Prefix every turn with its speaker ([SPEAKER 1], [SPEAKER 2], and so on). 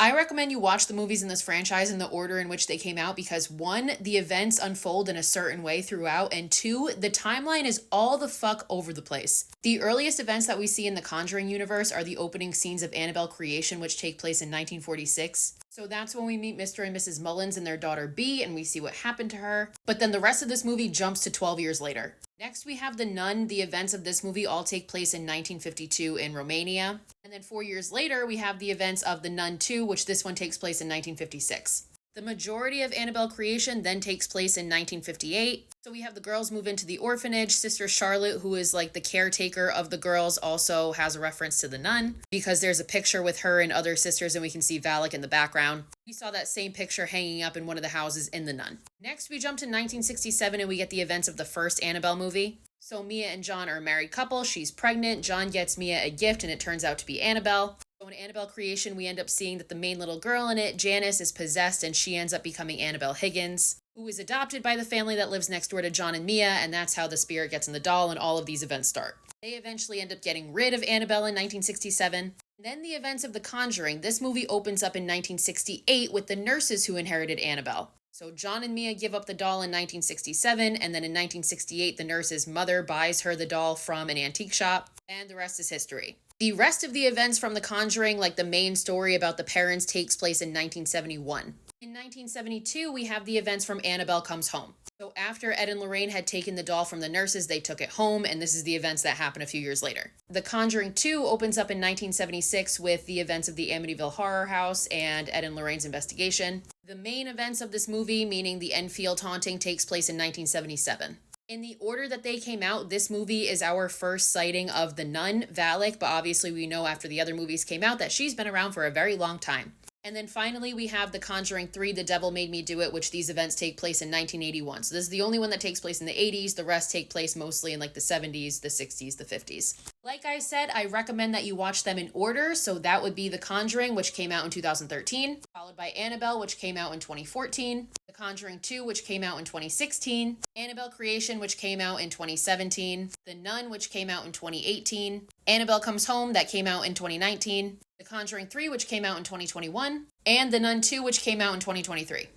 [SPEAKER 1] I recommend you watch the movies in this franchise in the order in which they came out because one, the events unfold in a certain way throughout, and two, the timeline is all the fuck over the place. The earliest events that we see in the Conjuring universe are the opening scenes of Annabelle creation, which take place in 1946. So that's when we meet Mr. and Mrs. Mullins and their daughter Bee, and we see what happened to her. But then the rest of this movie jumps to 12 years later. Next, we have The Nun. The events of this movie all take place in 1952 in Romania. And then 4 years later, we have the events of The Nun 2, which this one takes place in 1956. The majority of Annabelle creation then takes place in 1958. So we have the girls move into the orphanage. Sister Charlotte, who is like the caretaker of the girls, also has a reference to the nun because there's a picture with her and other sisters and we can see Valak in the background. We saw that same picture hanging up in one of the houses in The Nun. Next, we jump to 1967 and we get the events of the first Annabelle movie. So Mia and John are a married couple. She's pregnant. John gets Mia a gift and it turns out to be Annabelle. So in Annabelle creation, we end up seeing that the main little girl in it, Janice, is possessed and she ends up becoming Annabelle Higgins, who is adopted by the family that lives next door to John and Mia, and that's how the spirit gets in the doll and all of these events start. They eventually end up getting rid of Annabelle in 1967. Then the events of The Conjuring. This movie opens up in 1968 with the nurses who inherited Annabelle. So John and Mia give up the doll in 1967, and then in 1968, the nurse's mother buys her the doll from an antique shop, and the rest is history. The rest of the events from The Conjuring, like the main story about the parents, takes place in 1971. In 1972, we have the events from Annabelle Comes Home. So after Ed and Lorraine had taken the doll from the nurses, they took it home, and this is the events that happen a few years later. The Conjuring 2 opens up in 1976 with the events of the Amityville Horror House and Ed and Lorraine's investigation. The main events of this movie, meaning the Enfield haunting, takes place in 1977. In the order that they came out, this movie is our first sighting of the nun, Valak, but obviously we know after the other movies came out that she's been around for a very long time. And then finally, we have The Conjuring 3, The Devil Made Me Do It, which these events take place in 1981. So this is the only one that takes place in the 80s. The rest take place mostly in like the 70s, the 60s, the 50s. Like I said, I recommend that you watch them in order. So that would be The Conjuring, which came out in 2013, followed by Annabelle, which came out in 2014, The Conjuring 2, which came out in 2016, Annabelle Creation, which came out in 2017, The Nun, which came out in 2018, Annabelle Comes Home, that came out in 2019, The Conjuring 3, which came out in 2021, and The Nun 2, which came out in 2023.